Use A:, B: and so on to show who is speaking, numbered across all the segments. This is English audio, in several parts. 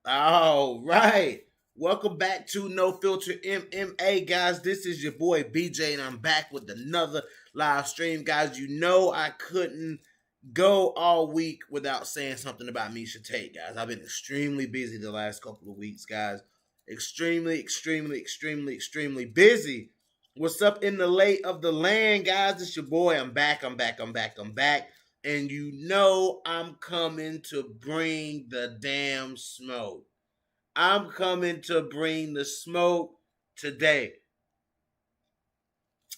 A: All right. Welcome back to No Filter MMA, guys. This is your boy BJ, and I'm back with another live stream, guys. You know I couldn't go all week without saying something about Misha Tate, guys. I've been extremely busy the last couple of weeks, guys. Extremely busy. What's up in the lay of the land, guys? It's your boy. I'm back. And you know I'm coming to bring the damn smoke. I'm coming to bring the smoke today.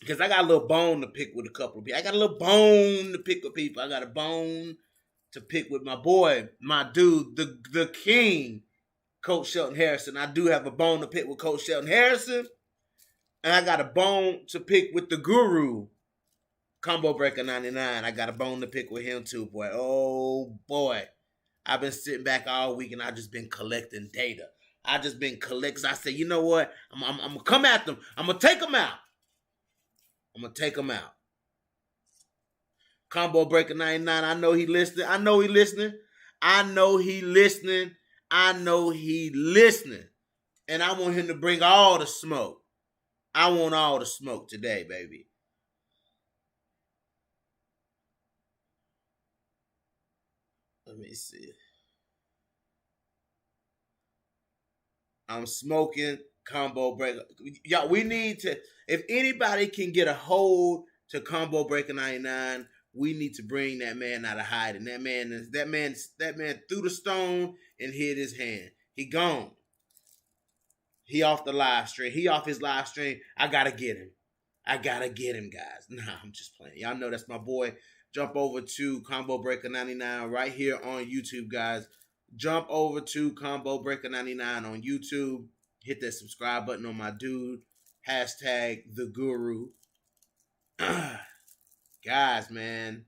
A: Because I got a little bone to pick with a couple of people. I got a bone to pick with my boy, my dude, the king, Coach Shelton Harrison. I do have a bone to pick with Coach Shelton Harrison. And I got a bone to pick with the guru, Combo Breaker 99. I got a bone to pick with him too, boy. Oh, boy. I've been sitting back all week and I've just been collecting data. I said, you know what? I'm going to come at them. I'm going to take them out. Combo Breaker 99, I know he listening. And I want him to bring all the smoke. I want all the smoke today, baby. Let me see. I'm smoking Combo Breaker. Y'all, we need to, if anybody can get a hold to Combo Breaker 99, we need to bring that man out of hiding. That man threw the stone and hid his hand. He gone. He off the live stream. He off his live stream. I gotta get him, guys. Nah, I'm just playing. Y'all know that's my boy. Jump over to Combo Breaker 99 right here on YouTube, guys. Jump over to Combo Breaker 99 on YouTube. Hit that subscribe button on my dude. Hashtag the guru. Guys, man.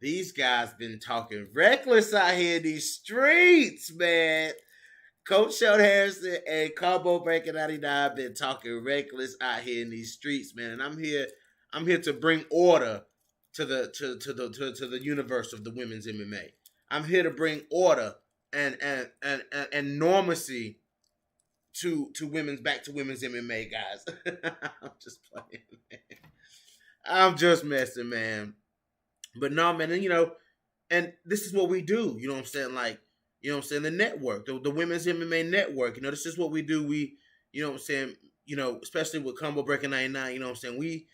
A: These guys been talking reckless out here in these streets, man. Coach Shelton Harrison and Combo Breaker 99 been talking reckless out here in these streets, man. And I'm here to bring order to the universe of the women's MMA. I'm here to bring order and normacy to women's MMA, guys. I'm just playing, man. I'm just messing, man. But no, man, and this is what we do. You know what I'm saying? Like, you know what I'm saying? The network, the women's MMA network. This is what we do. We, you know what I'm saying? Especially with Combo Breaker 99. You know what I'm saying? We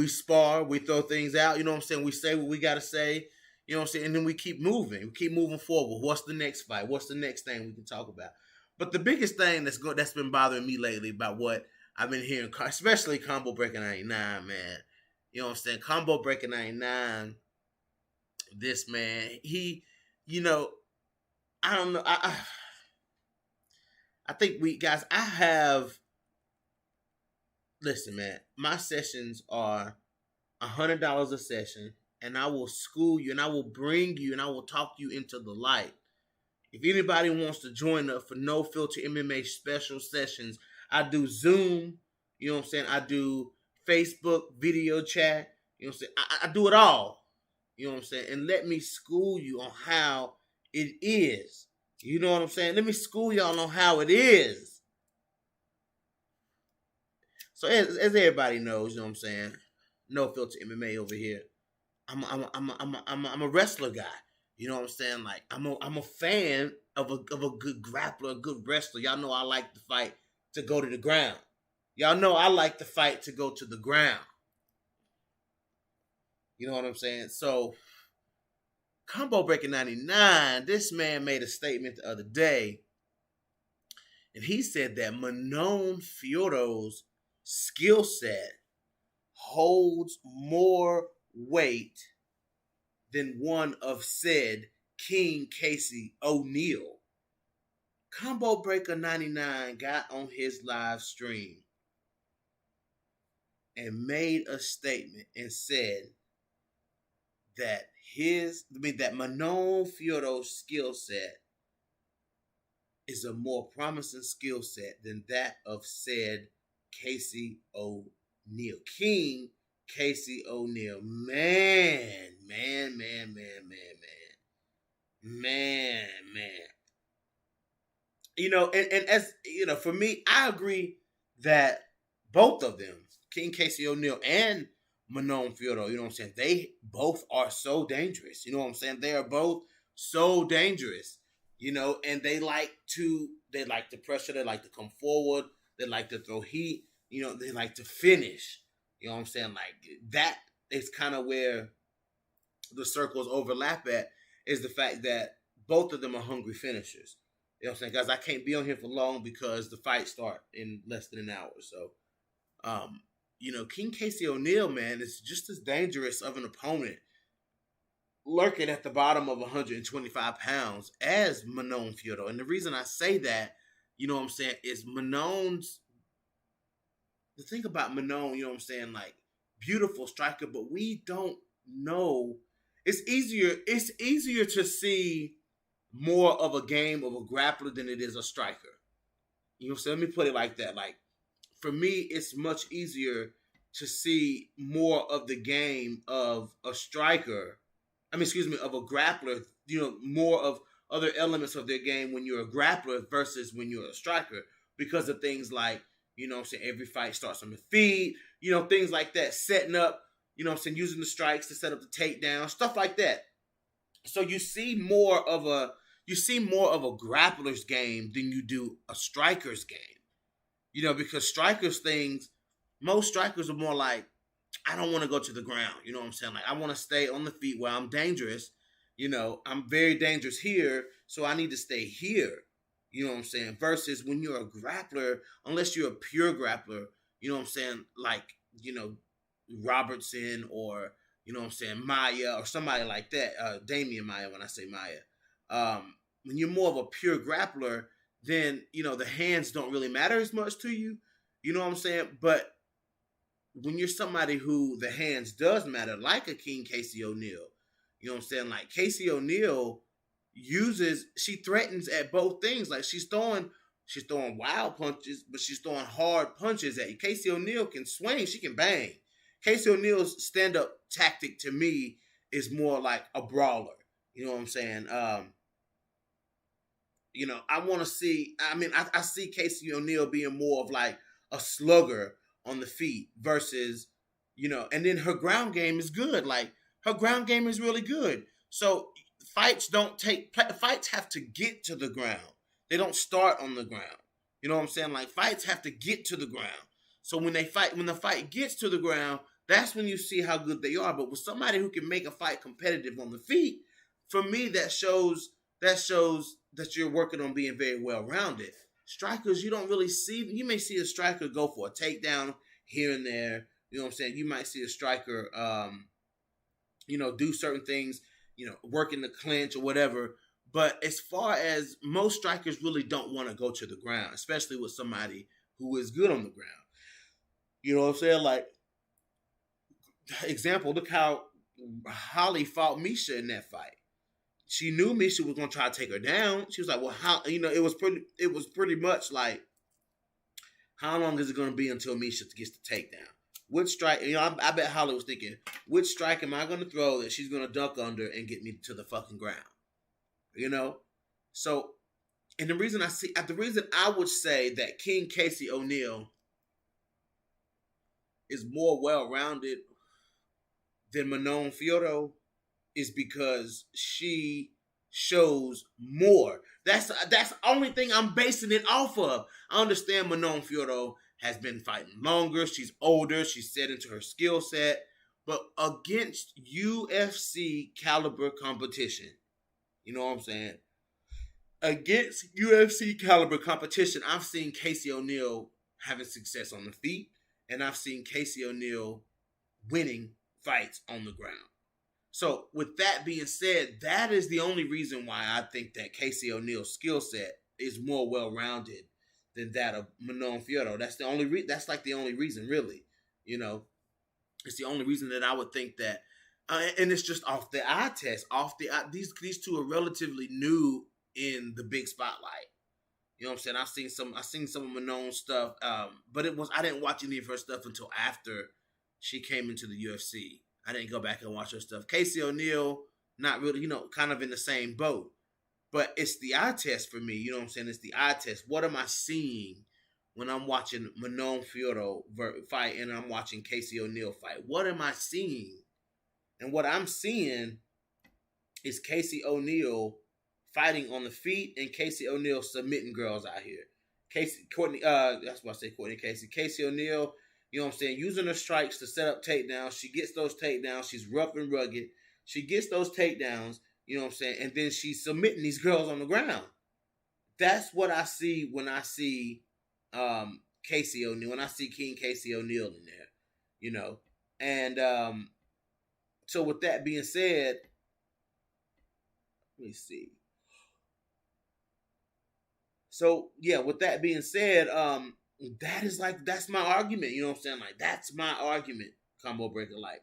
A: spar, we throw things out. You know what I'm saying? We say what we gotta say. You know what I'm saying? And then we keep moving. We keep moving forward. What's the next fight? What's the next thing we can talk about? But the biggest thing that's been bothering me lately about what I've been hearing, especially Combo Breaker 99, man. You know what I'm saying? Combo Breaker 99, this man, he, I don't know. I think listen, man, my sessions are $100 a session, and I will school you, and I will bring you, and I will talk you into the light. If anybody wants to join up for No Filter MMA special sessions, I do Zoom, you know what I'm saying? I do Facebook video chat, you know what I'm saying? I do it all, you know what I'm saying? And let me school you on how it is. You know what I'm saying? Let me school y'all on how it is. So as everybody knows, you know what I'm saying? No Filter MMA over here. I'm a wrestler guy. You know what I'm saying? Like, I'm a fan of a good grappler, a good wrestler. Y'all know I like the fight to go to the ground. Y'all know I like the fight to go to the ground. You know what I'm saying? So, Combo Breaker 99, this man made a statement the other day, and he said that Manon Fiorot's skill set holds more weight than one of said King Casey O'Neill. Combo Breaker 99 got on his live stream and made a statement and said that Manon Fiorot's skill set is a more promising skill set than that of said Casey O'Neill. King Casey O'Neill. Man. And as for me, I agree that both of them, King Casey O'Neill and Manon Fiorito, you know what I'm saying, they both are so dangerous. You know what I'm saying? They are both so dangerous. And they like to pressure, they like to come forward, they like to throw heat, they like to finish. You know what I'm saying? Like that is kind of where the circles overlap at, is the fact that both of them are hungry finishers. You know what I'm saying? Guys, I can't be on here for long because the fight start in less than an hour. So, King Casey O'Neill, man, is just as dangerous of an opponent lurking at the bottom of 125 pounds as Manon Fiorito. And the reason I say that, you know what I'm saying, is the thing about Manon, you know what I'm saying, like, beautiful striker, but we don't know. It's easier to see more of a game of a grappler than it is a striker. So let me put it like that. Like, for me, it's much easier to see more of the game of a striker. Of a grappler, more of other elements of their game when you're a grappler versus when you're a striker, because of things like, every fight starts on the feet, things like that, setting up, using the strikes to set up the takedown, stuff like that. So you see more of a grappler's game than you do a striker's game. Because most strikers are more like, I don't want to go to the ground. You know what I'm saying? Like, I want to stay on the feet where I'm dangerous. I'm very dangerous here, so I need to stay here. You know what I'm saying? Versus when you're a grappler, unless you're a pure grappler, you know what I'm saying? Like, Robertson or, Maya or somebody like that. Damian Maya, when I say Maya. When you're more of a pure grappler, then, the hands don't really matter as much to you. You know what I'm saying? But when you're somebody who the hands does matter, like a King Casey O'Neill, you know what I'm saying? Like, Casey O'Neill she threatens at both things. Like, she's throwing wild punches, but she's throwing hard punches at you. Casey O'Neill can swing, she can bang. Casey O'Neill's stand-up tactic to me is more like a brawler. You know what I'm saying? I want to see, I see Casey O'Neill being more of like a slugger on the feet versus, and then her ground game is good. Like, her ground game is really good. So fights have to get to the ground. They don't start on the ground. You know what I'm saying? Like, fights have to get to the ground. So when the fight gets to the ground, that's when you see how good they are. But with somebody who can make a fight competitive on the feet, for me, that shows that you're working on being very well-rounded. Strikers, you don't really see. You may see a striker go for a takedown here and there. You know what I'm saying? You might see a striker, do certain things, work in the clinch or whatever. But as far as most strikers really don't want to go to the ground, especially with somebody who is good on the ground. You know what I'm saying? Like, example, look how Holly fought Misha in that fight. She knew Misha was going to try to take her down. She was like, well, how, it was pretty much like, how long is it going to be until Misha gets the takedown? Which strike, I bet Holly was thinking, which strike am I going to throw that she's going to duck under and get me to the fucking ground? So, and the reason I would say that King Casey O'Neill is more well-rounded than Manon Fiorito is because she shows more. That's the only thing I'm basing it off of. I understand Manon Fiorito has been fighting longer. She's older. She's set into her skill set. But against UFC caliber competition, you know what I'm saying? Against UFC caliber competition, I've seen Casey O'Neill having success on the feet, and I've seen Casey O'Neill winning fights on the ground. So with that being said, that is the only reason why I think that Casey O'Neill's skill set is more well-rounded than that of Manon Fiorito. That's the only that's like the only reason, really. It's the only reason that I would think that, and it's just off the eye test. These two are relatively new in the big spotlight. You know what I'm saying? I've seen some of Manon's stuff, but I didn't watch any of her stuff until after she came into the UFC. I didn't go back and watch her stuff. Casey O'Neill, not really, kind of in the same boat. But it's the eye test for me. You know what I'm saying? It's the eye test. What am I seeing when I'm watching Manon Fiorito fight and I'm watching Casey O'Neill fight? What am I seeing? And what I'm seeing is Casey O'Neill fighting on the feet and Casey O'Neill submitting girls out here. That's what I say, Courtney Casey. Casey O'Neill, you know what I'm saying, using her strikes to set up takedowns. She gets those takedowns. She's rough and rugged. She gets those takedowns, you know what I'm saying, and then she's submitting these girls on the ground. That's what I see when I see Casey O'Neill, when I see King Casey O'Neill in there, you know. And so with that being said, let me see. So yeah, with that being said, that's my argument. You know what I'm saying? Like that's my argument, Combo Breaker. Like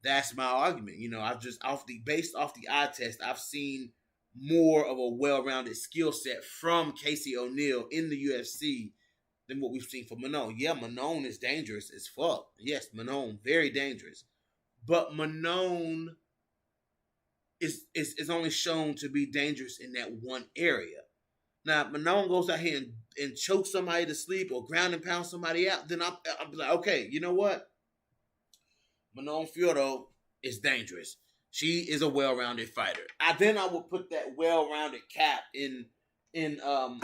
A: that's my argument. You know, I've just based off the eye test, I've seen more of a well-rounded skill set from Casey O'Neill in the UFC than what we've seen from Manon. Yeah, Manon is dangerous as fuck. Yes, Manon, very dangerous. But Manon is only shown to be dangerous in that one area. Now, if Manon goes out here and chokes somebody to sleep or ground and pound somebody out, then I'm like, okay, you know what? Manon Fiorito is dangerous. She is a well-rounded fighter. I would put that well-rounded cap in Manon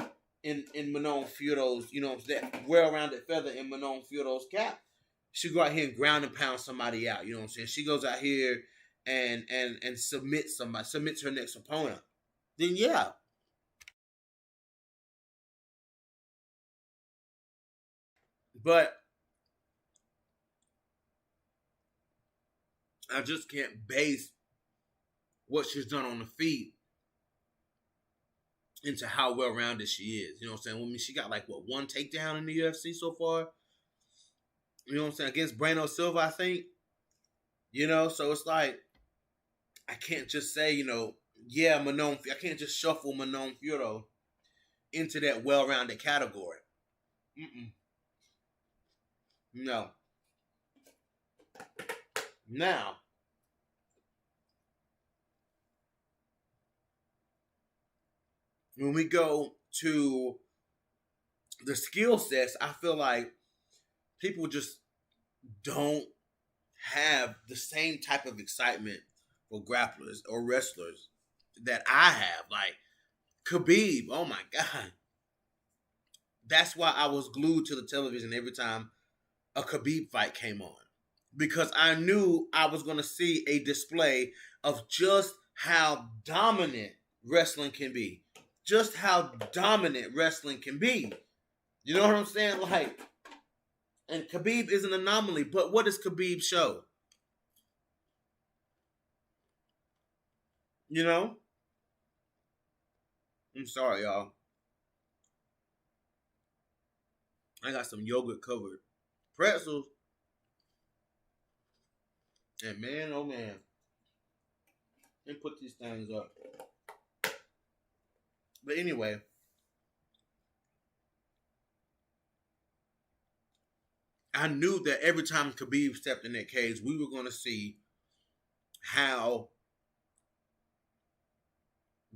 A: Fiorito's, you know, that well-rounded feather in Manon Fiorito's cap. She go out here and ground and pound somebody out. You know what I'm saying? She goes out here and submits somebody, submits her next opponent. Then yeah. But I just can't base what she's done on the feet into how well-rounded she is. You know what I'm saying? I mean, she got like, what, one takedown in the UFC so far? You know what I'm saying? Against Breno Silva, I think. You know, so it's like, I can't just say, you know, yeah, Manon, I can't just shuffle Manon Fiorito into that well-rounded category. No. Now, when we go to the skill sets, I feel like people just don't have the same type of excitement for grapplers or wrestlers that I have. Like Khabib, oh my God. That's why I was glued to the television every time a Khabib fight came on. Because I knew I was going to see a display of just how dominant wrestling can be. Just how dominant wrestling can be. You know what I'm saying? Like, and Khabib is an anomaly, but what does Khabib show? You know? I'm sorry, y'all. I got some yogurt covered pretzels. And man, oh man. Let me put these things up. But anyway, I knew that every time Khabib stepped in that cage, we were going to see how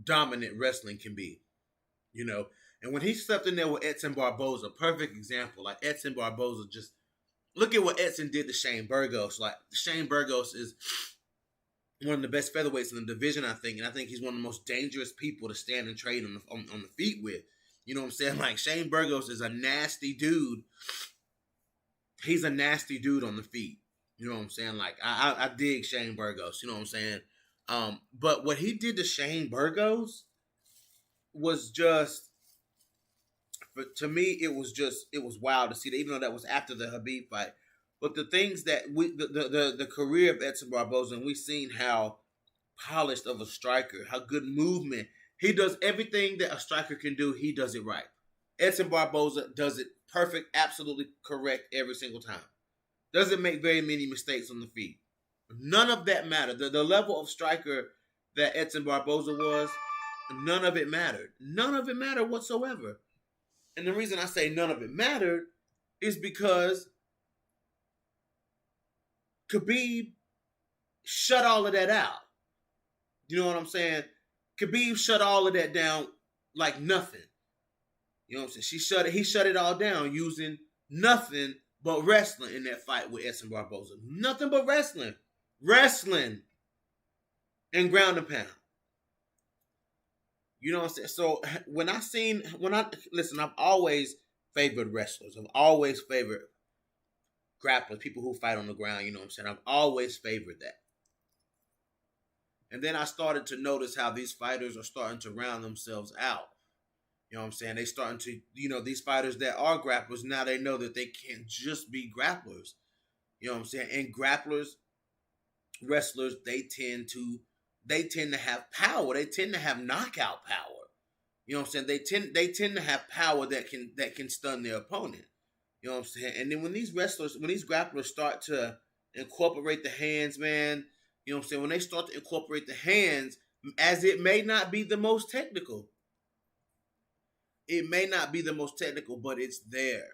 A: dominant wrestling can be, you know. And when he stepped in there with Edson Barboza, perfect example. Like Edson Barboza, just look at what Edson did to Shane Burgos. Like Shane Burgos is one of the best featherweights in the division, I think, and I think he's one of the most dangerous people to stand and trade on the feet with. You know what I'm saying? Like Shane Burgos is a nasty dude. He's a nasty dude on the feet. You know what I'm saying? Like I dig Shane Burgos. You know what I'm saying? But what he did to Shane Burgos was just, to me, it was wild to see that, even though that was after the Khabib fight. But the things that the career of Edson Barboza, and we've seen how polished of a striker, how good movement. He does everything that a striker can do. He does it right. Edson Barboza does it perfect, absolutely correct every single time. Doesn't make very many mistakes on the feet. None of that mattered. The level of striker that Edson Barboza was, none of it mattered. None of it mattered whatsoever. And the reason I say none of it mattered is because Khabib shut all of that out. You know what I'm saying? Khabib shut all of that down like nothing. You know what I'm saying? He shut it all down using nothing but wrestling in that fight with Edson Barboza. Nothing but wrestling. Wrestling and ground and pound. You know what I'm saying? So listen, I've always favored wrestlers. I've always favored grapplers, people who fight on the ground, you know what I'm saying? I've always favored that. And then I started to notice how these fighters are starting to round themselves out. You know what I'm saying? They starting to, these fighters that are grapplers, now they know that they can't just be grapplers. You know what I'm saying? And grapplers, wrestlers, they tend to have power. They tend to have knockout power. You know what I'm saying? They tend to have power that can stun their opponent. You know what I'm saying? And then when these grapplers start to incorporate the hands, man, you know what I'm saying? When they start to incorporate the hands, as it may not be the most technical, but it's there.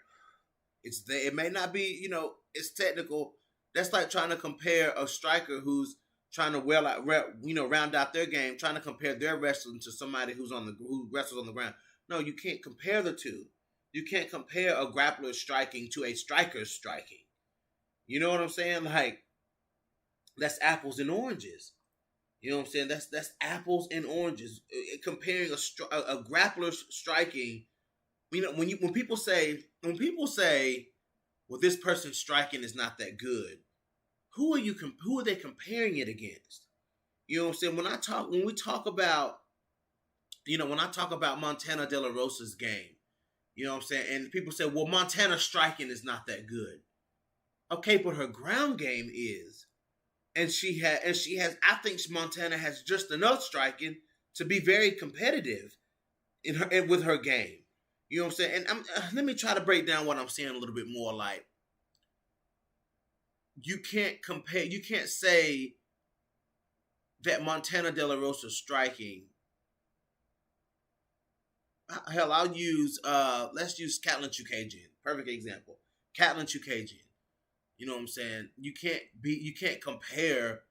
A: It's there. It may not be, it's technical. That's like trying to compare a striker who's trying to round out their game, trying to compare their wrestling to somebody who wrestles on the ground. No, you can't compare the two. You can't compare a grappler striking to a striker striking. You know what I'm saying? Like, that's apples and oranges. You know what I'm saying? That's apples and oranges. Comparing a grappler striking, when people say, well, this person's striking is not that good. Who are they comparing it against? You know what I'm saying? When I talk about Montana De La Rosa's game, you know what I'm saying? And people say, well, Montana's striking is not that good. Okay, but her ground game is. And she has, I think Montana has just enough striking to be very competitive with her game. You know what I'm saying? And let me try to break down what I'm saying a little bit more. Like, you can't say that Montana De La Rosa's striking. Hell, let's use Katlyn Chookagian. Perfect example. Katlyn Chookagian. You know what I'm saying? You can't compare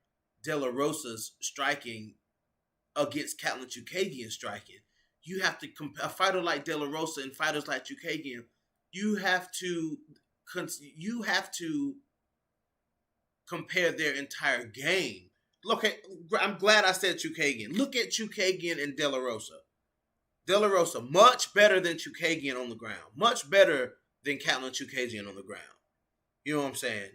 A: De La Rosa's striking against Katlyn Chookagian's striking. You have to compare a fighter like De La Rosa and fighters like Chookagian. You have to compare their entire game. Look I'm glad I said Chookagian. Look at Chookagian and De La Rosa. De La Rosa, much better than Chookagian on the ground. Much better than Katlyn Chookagian on the ground. You know what I'm saying?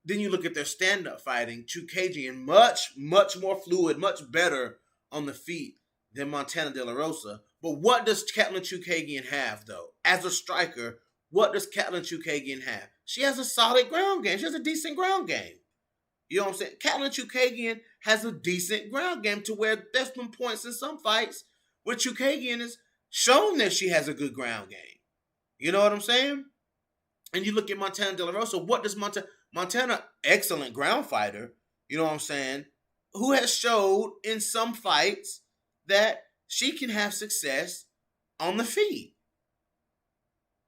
A: Then you look at their stand-up fighting. Chookagian, much, much more fluid, much better on the feet than Montana De La Rosa. But what does Katlyn Chookagian have, though? As a striker, what does Katlyn Chookagian have? She has a solid ground game. She has a decent ground game. You know what I'm saying? Katlyn Chookagian has a decent ground game to where there's been points in some fights where Chookagian has shown that she has a good ground game. You know what I'm saying? And you look at Montana De La Rosa. What does Montana, excellent ground fighter, you know what I'm saying, who has showed in some fights that she can have success on the feet.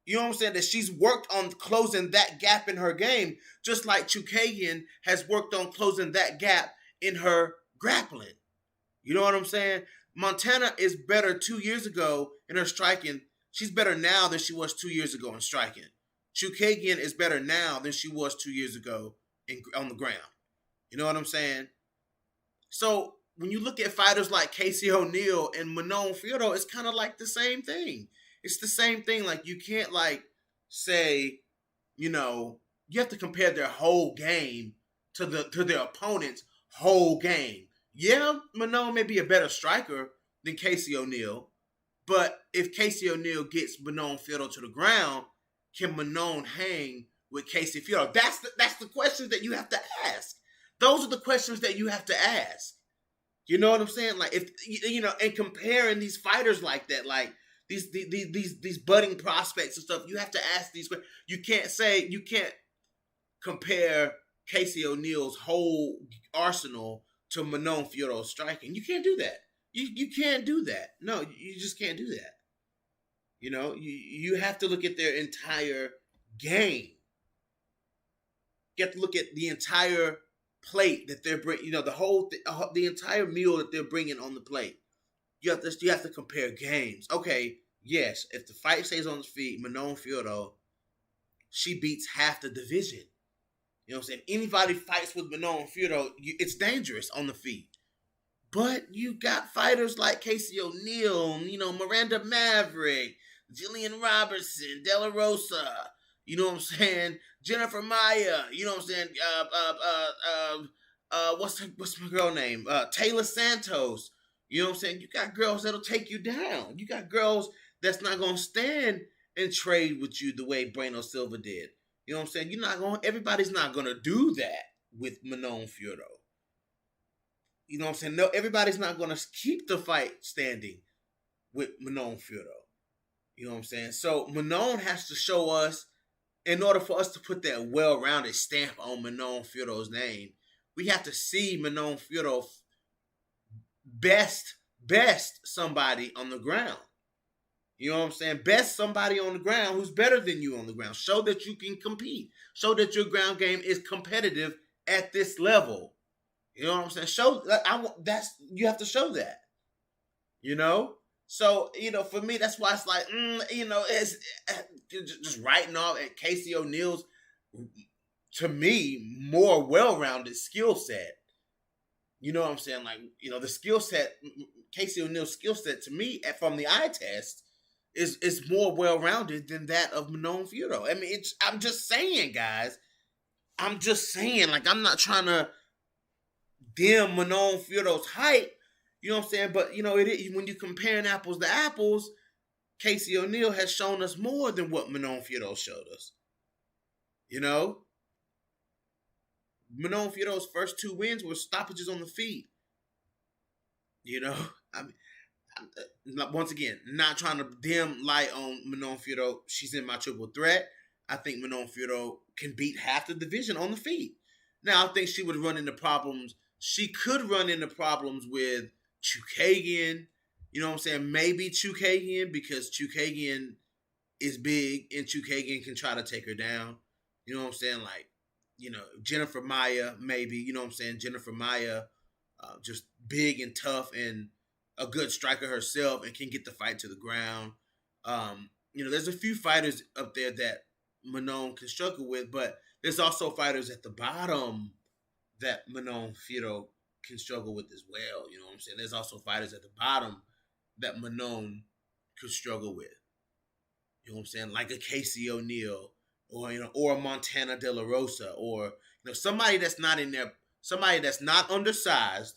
A: You know what I'm saying? That she's worked on closing that gap in her game, just like Chookagian has worked on closing that gap in her grappling. You know what I'm saying? Montana is better 2 years ago in her striking. She's better now than she was 2 years ago in striking. Chookagian is better now than she was 2 years ago on the ground. You know what I'm saying? So when you look at fighters like Casey O'Neill and Manon Fiorot, it's kind of like the same thing. It's the same thing. Like, you can't say, you have to compare their whole game to their opponent's whole game. Yeah, Manon may be a better striker than Casey O'Neill, but if Casey O'Neill gets Manon Fiorot to the ground, can Manon hang with Casey Fiorot? That's the questions that you have to ask. Those are the questions that you have to ask. You know what I'm saying? Like, if and comparing these fighters like that, like these budding prospects and stuff, you have to ask these questions. You can't compare Casey O'Neill's whole arsenal to Manon Fiorot's striking. You can't do that. You can't do that. No, you just can't do that. You have to look at their entire game. You have to look at the entire plate that they're bringing, the entire meal that they're bringing on the plate. You have to compare games. Okay, yes, if the fight stays on the feet, Manon Fiorot, she beats half the division. You know what I'm saying? Anybody fights with Manon Fiorot, it's dangerous on the feet. But you got fighters like Casey O'Neill, Miranda Maverick, Jillian Robertson, De La Rosa, you know what I'm saying? Jennifer Maya, you know what I'm saying? What's my girl name? Taylor Santos. You know what I'm saying? You got girls that'll take you down. You got girls that's not gonna stand and trade with you the way Breno Silva did. You know what I'm saying? Everybody's not gonna do that with Manon Fiorot. You know what I'm saying? No, everybody's not gonna keep the fight standing with Manon Fiorot. You know what I'm saying? So Manon has to show us, in order for us to put that well-rounded stamp on Manon Fiorot's name, we have to see Manon Fiorot best somebody on the ground. You know what I'm saying? Best somebody on the ground who's better than you on the ground. Show that you can compete. Show that your ground game is competitive at this level. You know what I'm saying? You have to show that. So for me, that's why it's like, it's just writing off at Casey O'Neill's, to me, more well-rounded skill set. You know what I'm saying? Like, the skill set, Casey O'Neill's skill set, to me, from the eye test, is more well-rounded than that of Manon Fiorot. I mean, I'm just saying, guys. I'm just saying, like, I'm not trying to dim Manon Fiorot's hype. You know what I'm saying? But, when you're comparing apples to apples, Casey O'Neill has shown us more than what Manon Fiorot showed us. Manon Fiorot's first 2 wins were stoppages on the feet. I'm once again, not trying to dim light on Manon Fiorot. She's in my triple threat. I think Manon Fiorot can beat half the division on the feet. Now, I think she would run into problems. She could run into problems with Chookagian. You know what I'm saying? Maybe Chookagian, because Chookagian is big and Chookagian can try to take her down. You know what I'm saying? Like, Jennifer Maya, maybe. You know what I'm saying? Jennifer Maya, just big and tough and a good striker herself and can get the fight to the ground. There's a few fighters up there that Manon can struggle with, but there's also fighters at the bottom that Manon Fiorot can struggle with as well. You know what I'm saying? There's also fighters at the bottom that Manon could struggle with. You know what I'm saying? Like a Casey O'Neill, or a Montana De La Rosa, or somebody that's not in there, somebody that's not undersized,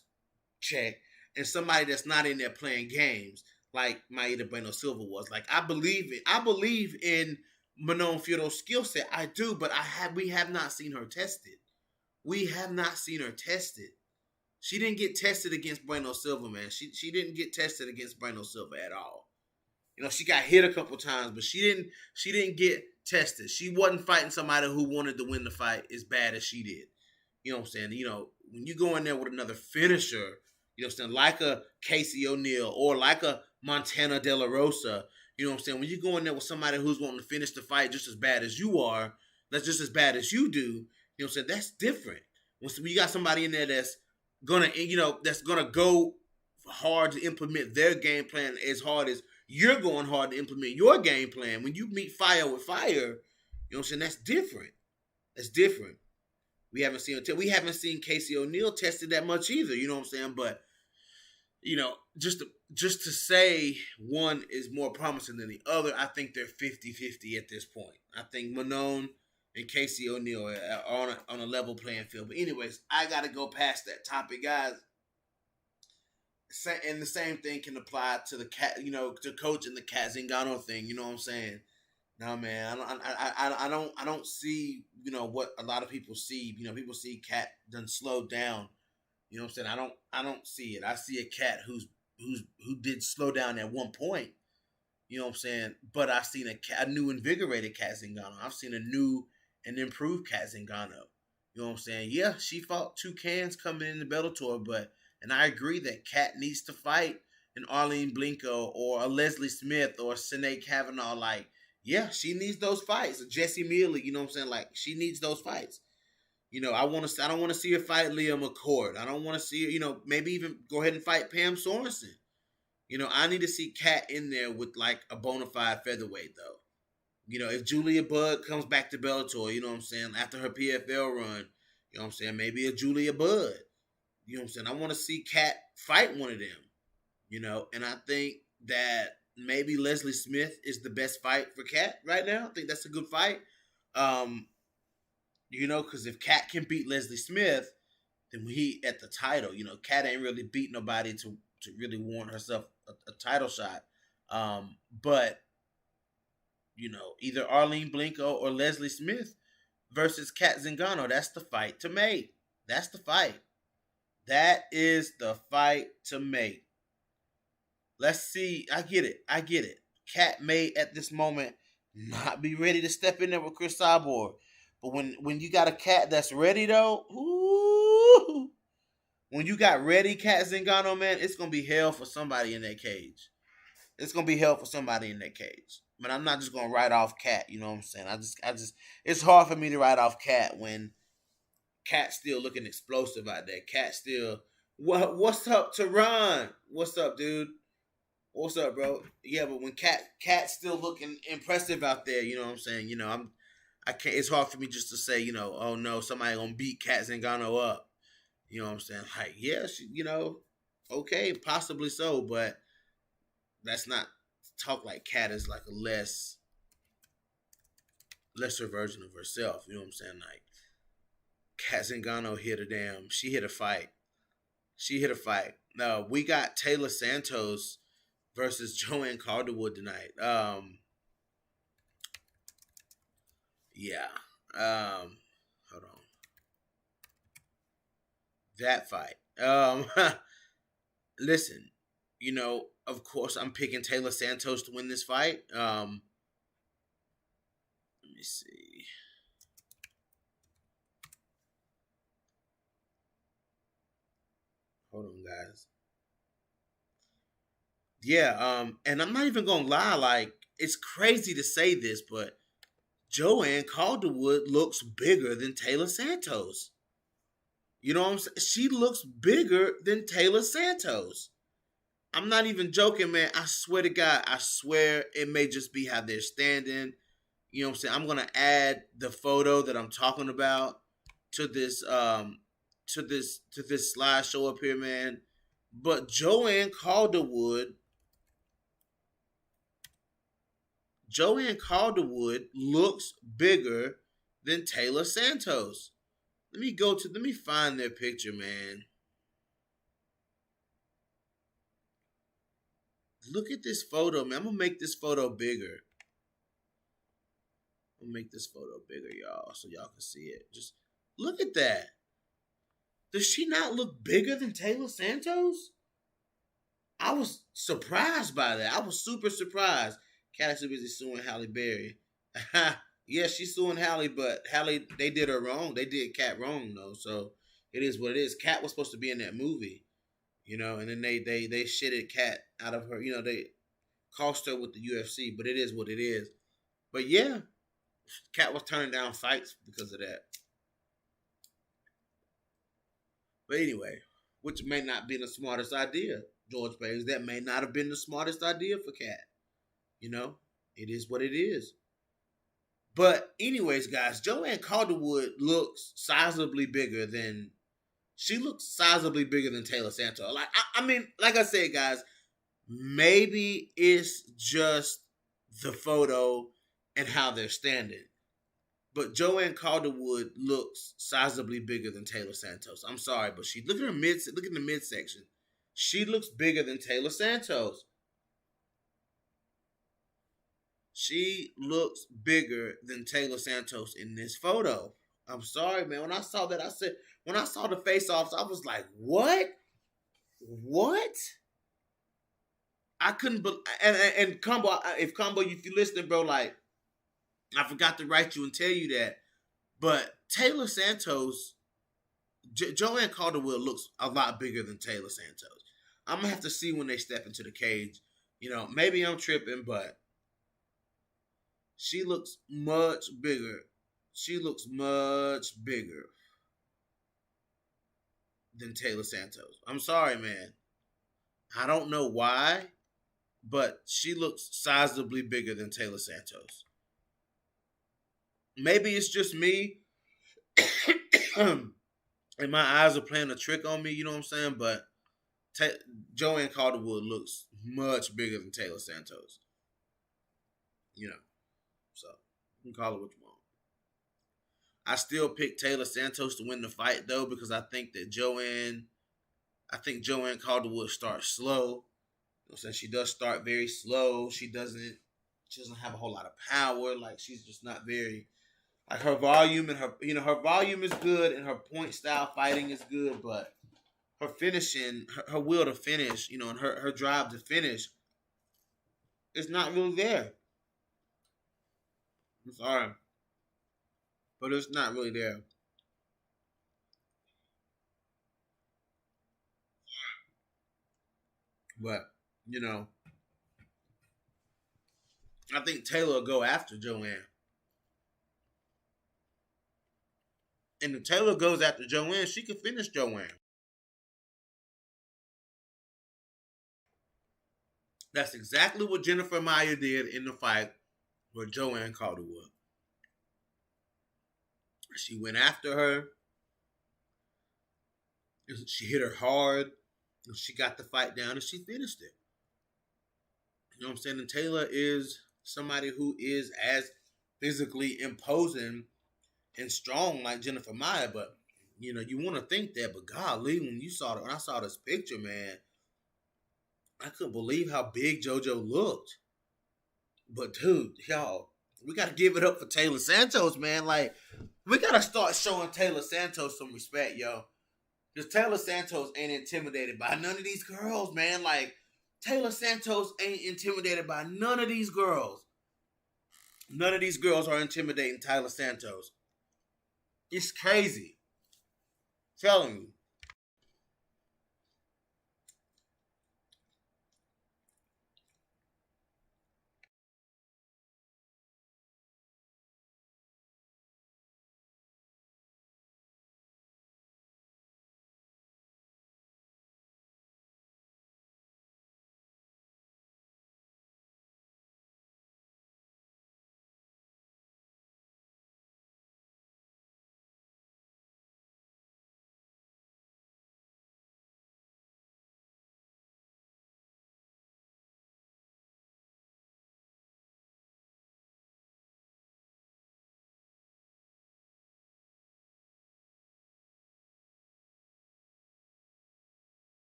A: check, and somebody that's not in there playing games like Maida Breno Silva was. Like, I believe in Manon Fiorot's skill set. I do, but we have not seen her tested. We have not seen her tested. She didn't get tested against Breno Silva, man. She didn't get tested against Breno Silva at all. She got hit a couple times, but she didn't get tested. She wasn't fighting somebody who wanted to win the fight as bad as she did. You know what I'm saying? When you go in there with another finisher, you know what I'm saying, like a Casey O'Neill or like a Montana De La Rosa, you know what I'm saying? When you go in there with somebody who's wanting to finish the fight just as bad as you are, that's just as bad as you do, you know what I'm saying? That's different. When you got somebody in there that's gonna go hard to implement their game plan as hard as you're going hard to implement your game plan. When you meet fire with fire, you know what I'm saying? That's different. That's different. We haven't seen Casey O'Neill tested that much either, you know what I'm saying? But just to say one is more promising than the other, I think they're 50-50 at this point. I think Manon and Casey O'Neill are on a level playing field. But anyways, I got to go past that topic, guys. And the same thing can apply to to coaching the Cat Zingano thing. You know what I'm saying? No, man, I don't see what a lot of people see. People see Cat done slowed down. You know what I'm saying? I don't see it. I see a Cat who did slow down at one point. You know what I'm saying? But I've seen a new invigorated Cat Zingano. I've seen a new and improved Cat Zingano. You know what I'm saying? Yeah, she fought 2 cans coming in the Bellator, and I agree that Cat needs to fight an Arlene Blinko or a Leslie Smith or Sinead Kavanaugh. Like, yeah, she needs those fights. Jesse Mealy, you know what I'm saying? Like, she needs those fights. I don't want to see her fight Leah McCord. I don't want to see her, maybe even go ahead and fight Pam Sorensen. I need to see Kat in there with like a bona fide featherweight though. If Julia Budd comes back to Bellator, you know what I'm saying, after her PFL run, you know what I'm saying, maybe a Julia Budd. You know what I'm saying? I want to see Kat fight one of them. And I think that maybe Leslie Smith is the best fight for Kat right now. I think that's a good fight. Because if Kat can beat Leslie Smith, then he at the title. Kat ain't really beat nobody to really warrant herself a title shot. But either Arlene Blinko or Leslie Smith versus Kat Zingano. That's the fight to make. That's the fight. That is the fight to make. Let's see. I get it. Kat may at this moment not be ready to step in there with Chris Cyborg. But when you got a Kat that's ready though, ooh, when you got ready Kat Zingano, man, it's gonna be hell for somebody in that cage. It's gonna be hell for somebody in that cage. But I'm not just gonna write off Kat. You know what I'm saying? I just, it's hard for me to write off Kat when Kat's still looking explosive out there. Kat still, what's up, Teron? What's up, dude? What's up, bro? Yeah, but when Kat's still looking impressive out there, you know what I'm saying? I can't. It's hard for me just to say, oh no, somebody gonna beat Kat Zingano up. You know what I'm saying? Like, yeah, okay, possibly so, but that's not talk like Kat is like a lesser version of herself. You know what I'm saying? Like, Kat Zingano she hit a fight. She hit a fight. No, we got Taylor Santos versus Joanne Calderwood tonight. Yeah. Hold on. That fight. Listen, of course I'm picking Taylor Santos to win this fight. Let me see. Hold on, guys. Yeah, and I'm not even gonna lie, like, it's crazy to say this, but Joanne Calderwood looks bigger than Taylor Santos. You know what I'm saying? She looks bigger than Taylor Santos. I'm not even joking, man. I swear to God, I swear it may just be how they're standing. You know what I'm saying? I'm gonna add the photo that I'm talking about to this slideshow up here, man. But Joanne Calderwood looks bigger than Taylor Santos. Let me find their picture, man. Look at this photo, man. I'm gonna make this photo bigger. I'm gonna make this photo bigger, y'all, so y'all can see it. Just look at that. Does she not look bigger than Taylor Santos? I was surprised by that. I was super surprised. Kat is too busy suing Halle Berry. Yeah, she's suing Halle, but Halle, they did her wrong. They did Kat wrong, though. So it is what it is. Kat was supposed to be in that movie, and then they shitted Kat out of her. They cost her with the UFC, but it is what it is. But yeah, Kat was turning down fights because of that. But anyway, which may not be the smartest idea, George Page. That may not have been the smartest idea for Kat. It is what it is. But anyways, guys, Joanne Calderwood looks sizably bigger than Taylor Santos. Like, I mean, like I said, guys, maybe it's just the photo and how they're standing. But Joanne Calderwood looks sizably bigger than Taylor Santos. I'm sorry, but look at the midsection. She looks bigger than Taylor Santos. She looks bigger than Taylor Santos in this photo. I'm sorry, man. When I saw that, when I saw the face-offs, I was like, what? What? I couldn't believe, and Combo, if you're listening, bro, like, I forgot to write you and tell you that, but Taylor Santos, Joanne Calderwood looks a lot bigger than Taylor Santos. I'm going to have to see when they step into the cage. Maybe I'm tripping, but she looks much bigger. She looks much bigger. than Taylor Santos. I'm sorry, man. I don't know why, but she looks sizably bigger than Taylor Santos. Maybe it's just me, and my eyes are playing a trick on me. You know what I'm saying? But Ta- Joanne Calderwood looks much bigger than Taylor Santos. You know, so you can call it what you want. I still pick Taylor Santos to win the fight though because I think Joanne Calderwood starts slow. You know, since she does start very slow, she doesn't have a whole lot of power. Like she's just not very like her volume and her volume is good and her point style fighting is good, but her finishing, her will to finish, and her drive to finish is not really there. I'm sorry, but it's not really there. But you know, I think Taylor will go after Joanne, and if Taylor goes after Joanne, she can finish Joanne. That's exactly what Jennifer Maya did in the fight with Joanne Calderwood. She went after her. She hit her hard. She got the fight down and she finished it. You know what I'm saying? And Taylor is somebody who is as physically imposing and strong like Jennifer Maya, but you want to think that, but golly, when I saw this picture, man, I couldn't believe how big JoJo looked. But dude, y'all, we gotta give it up for Taylor Santos, man. Like, we gotta start showing Taylor Santos some respect, yo. Because Taylor Santos ain't intimidated by none of these girls, man. Like, Taylor Santos ain't intimidated by none of these girls. None of these girls are intimidating Taylor Santos. It's crazy. Telling you.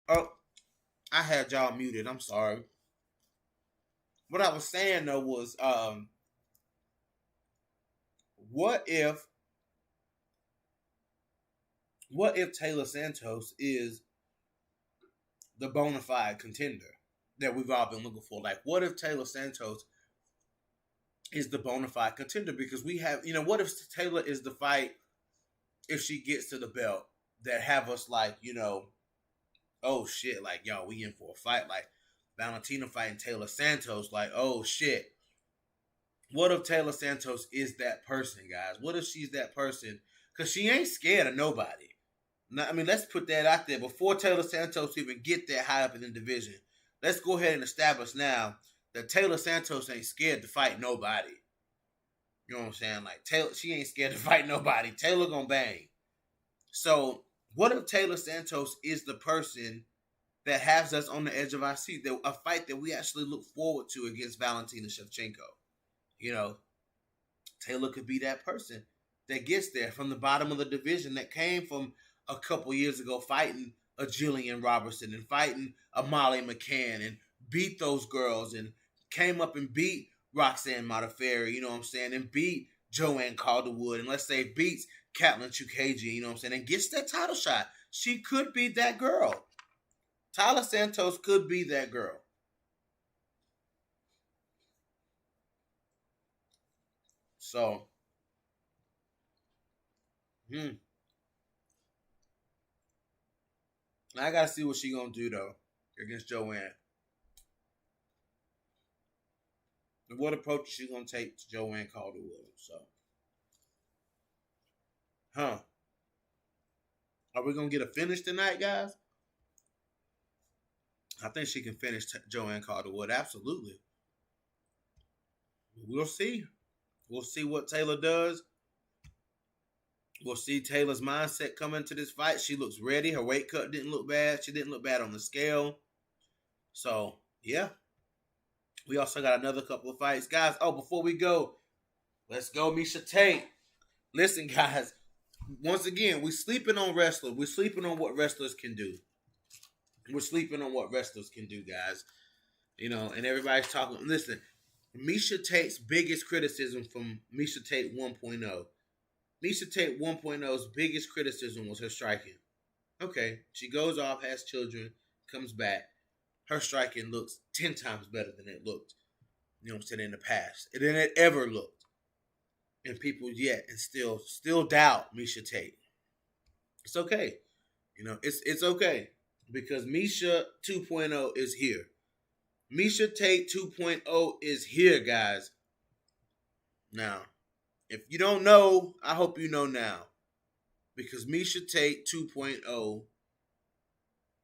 A: Oh, I had y'all muted. I'm sorry. What I was saying though was, what if what if Taylor Santos is the bona fide contender that we've all been looking for? Like, what if Taylor Santos is the bona fide contender? Because what if Taylor is the fight if she gets to the belt that have us like, oh shit, like, y'all, we in for a fight. Like, Valentina fighting Taylor Santos, like, oh shit. What if Taylor Santos is that person, guys? What if she's that person? Because she ain't scared of nobody. Now, I mean, let's put that out there before Taylor Santos even get that high up in the division. Let's go ahead and establish now that Taylor Santos ain't scared to fight nobody. You know what I'm saying? Like, Taylor, she ain't scared to fight nobody. Taylor gonna bang. So, what if Taylor Santos is the person that has us on the edge of our seat? That a fight that we actually look forward to against Valentina Shevchenko. You know, Taylor could be that person that gets there from the bottom of the division that came from a couple years ago fighting a Jillian Robertson and fighting a Molly McCann and beat those girls and came up and beat Roxanne Modafferi, you know what I'm saying, and beat Joanne Calderwood and let's say beats Katlyn Chukagi, you know what I'm saying, and gets that title shot. She could be that girl. Tyler Santos could be that girl. So, I gotta see what she gonna do though. against Joanne. What approach is she gonna take to Joanne Calderwood? So, huh? Are we gonna get a finish tonight, guys? I think she can finish Joanne Calderwood. Absolutely. We'll see. We'll see what Taylor does. We'll see Taylor's mindset come into this fight. She looks ready. Her weight cut didn't look bad. She didn't look bad on the scale. So, yeah. We also got another couple of fights. Guys, before we go, let's go Miesha Tate. Listen, guys, once again, we're sleeping on wrestlers. We're sleeping on what wrestlers can do. We're sleeping on what wrestlers can do, guys. And everybody's talking. Listen, Miesha Tate's biggest criticism from Miesha Tate 1.0. Miesha Tate 1.0's biggest criticism was her striking. Okay, she goes off, has children, comes back. Her striking looks 10 times better than it looked, in the past. Than it ever looked. And people and still doubt Miesha Tate. It's okay. It's okay. Because Miesha 2.0 is here. Miesha Tate 2.0 is here, guys. Now, if you don't know, I hope you know now. Because Miesha Tate 2.0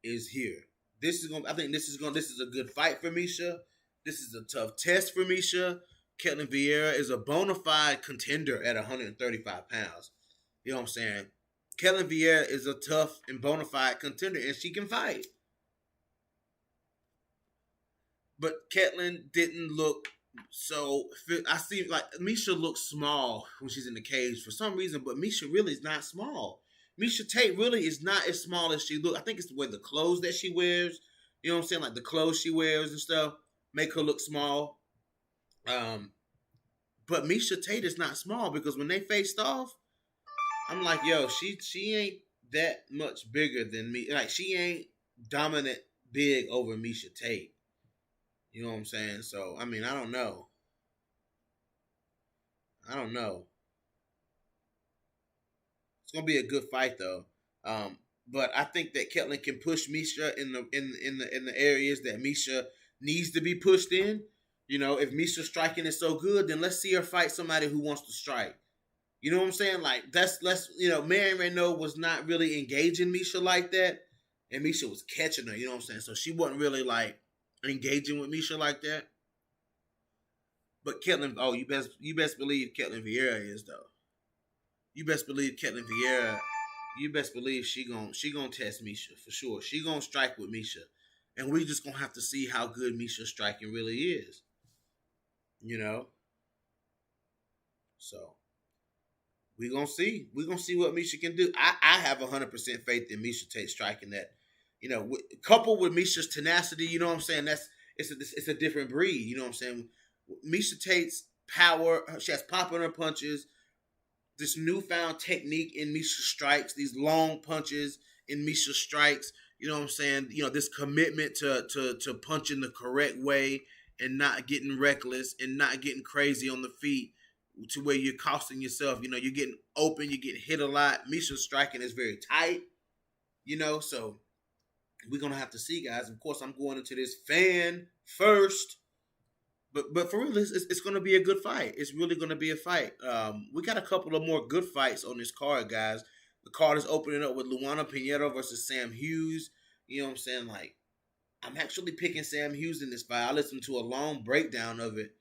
A: is here. This is a good fight for Miesha. This is a tough test for Miesha. Ketlin Vieira is a bona fide contender at 135 pounds. You know what I'm saying? Ketlin Vieira is a tough and bona fide contender, and she can fight. But Ketlin didn't look so. I see, like, Miesha looks small when she's in the cage for some reason, but Miesha really is not small. Miesha Tate really is not as small as she looks. I think it's the way the clothes that she wears. You know what I'm saying? Like the clothes she wears and stuff make her look small. But Miesha Tate is not small because when they faced off, I'm like, yo, she ain't that much bigger than me. Like, she ain't dominant big over Miesha Tate. You know what I'm saying? So, I mean, I don't know. It's gonna be a good fight though. But I think that Ketlin can push Miesha in the areas that Miesha needs to be pushed in. If Miesha's striking is so good, then let's see her fight somebody who wants to strike. You know what I'm saying? Like, Marion Renault was not really engaging Miesha like that, and Miesha was catching her. You know what I'm saying? So she wasn't really like engaging with Miesha like that. But Ketlin, you best believe Ketlin Vieira is though. You best believe Ketlin Vieira. You best believe she gonna test Miesha for sure. She gonna strike with Miesha, and we just gonna have to see how good Miesha's striking really is. So we gonna see. We gonna see what Miesha can do. I have 100% faith in Miesha Tate striking that. Coupled with Miesha's tenacity, you know what I'm saying? It's a different breed. You know what I'm saying? Miesha Tate's power. She has pop in her punches. This newfound technique in Miesha strikes, these long punches in Miesha strikes, you know what I'm saying? This commitment to punching the correct way and not getting reckless and not getting crazy on the feet to where you're costing yourself. You're getting open, you get hit a lot. Miesha's striking is very tight, so we're going to have to see, guys. Of course, I'm going into this fan first. But for real, it's going to be a good fight. It's really going to be a fight. We got a couple of more good fights on this card, guys. The card is opening up with Luana Pinheiro versus Sam Hughes. You know what I'm saying? Like, I'm actually picking Sam Hughes in this fight. I listened to a long breakdown of it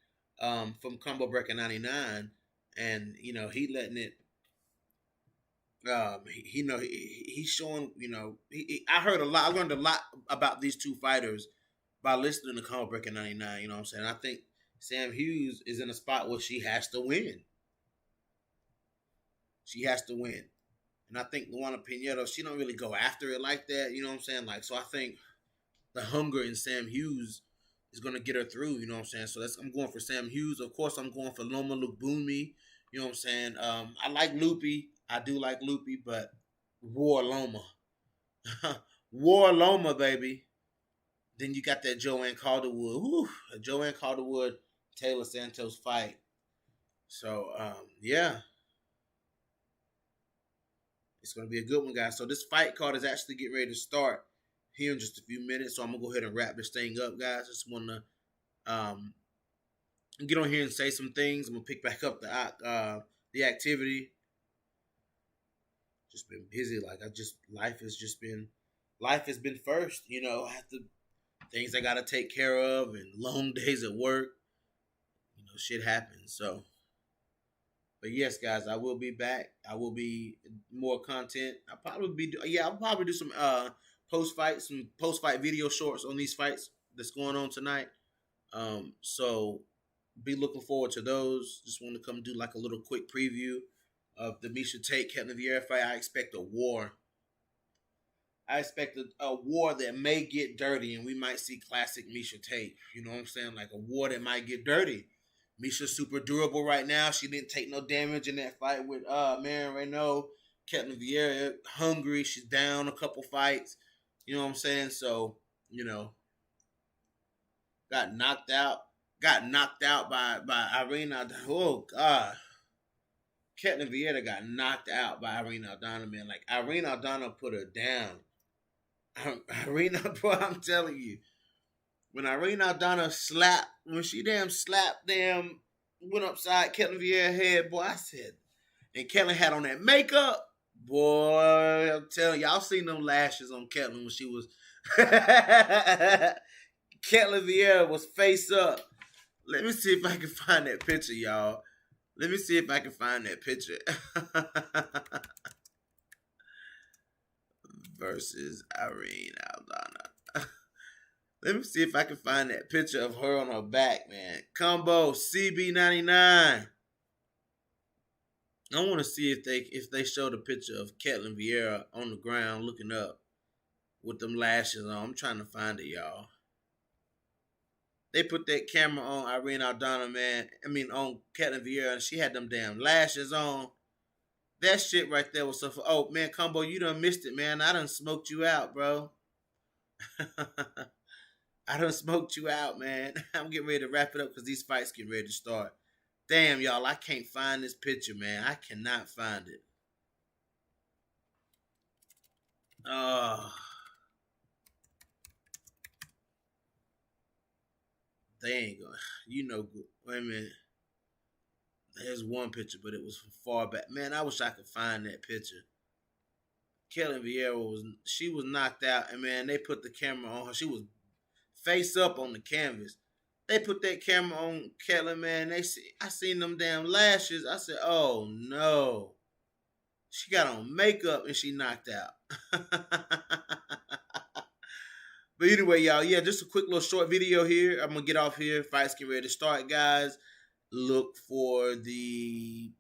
A: from Combo Breaker 99, and he letting it. He's showing. I heard a lot. I learned a lot about these two fighters by listening to Combo Breaker 99, you know what I'm saying? I think Sam Hughes is in a spot where she has to win. She has to win. And I think Luana Pinheiro, she don't really go after it like that, you know what I'm saying? Like, so I think the hunger in Sam Hughes is going to get her through, you know what I'm saying? So I'm going for Sam Hughes. Of course, I'm going for Loma Lubumi, you know what I'm saying? I like Loopy. I do like Loopy, but War Loma. War Loma, baby. Then you got that Joanne Calderwood. Whew, a Joanne Calderwood, Taylor Santos fight. So, yeah. It's going to be a good one, guys. So this fight card is actually getting ready to start here in just a few minutes. So I'm gonna go ahead and wrap this thing up, guys. Just wanna get on here and say some things. I'm gonna pick back up the activity. Just been busy. Like life has been first. You know, I have to things I gotta take care of and long days at work. You know, shit happens. So, but yes, guys, I will be back. I will be more content. I'll probably do some post fight video shorts on these fights that's going on tonight. So be looking forward to those. Just want to come do like a little quick preview of the Miesha Tate Ketlen Vieira fight. I expect a war. I expect a war that may get dirty, and we might see classic Miesha Tate. You know what I'm saying? Like a war that might get dirty. Miesha's super durable right now. She didn't take no damage in that fight with Marion Renault. Ketlen Vieira hungry. She's down a couple fights. You know what I'm saying? So, you know, got knocked out by Irene. Oh God. Ketlen Vieira got knocked out by Irene Aldana, man. Like Irene Aldana put her down. Irene, bro, I'm telling you. When Irene Aldana went upside Ketlen Vieira's head, boy, I said, and Ketlen had on that makeup. Boy, I'm telling y'all seen them lashes on Ketlen when she was Ketlen Vieira was face up. Let me see if I can find that picture, y'all. Let me see if I can find that picture. Versus Irene Aldana. Let me see if I can find that picture of her on her back, man. Combo CB99. I want to see if they show the picture of Ketlen Vieira on the ground looking up with them lashes on. I'm trying to find it, y'all. They put that camera on Irene Aldana, man. I mean, on Ketlen Vieira, and she had them damn lashes on. That shit right there was so. Oh man, Combo, you done missed it, man. I done smoked you out, bro. I done smoked you out, man. I'm getting ready to wrap it up because these fights getting ready to start. Damn, y'all, I can't find this picture, man. I cannot find it. Oh. They ain't gonna, wait a minute. There's one picture, but it was from far back. Man, I wish I could find that picture. Ketlen Vieira was knocked out, and man, they put the camera on her. She was face up on the canvas. They put that camera on Ketlen, man. I seen them damn lashes. I said, oh no. She got on makeup and she knocked out. But anyway, y'all, yeah, just a quick little short video here. I'm going to get off here. Fights get ready to start, guys. Look for the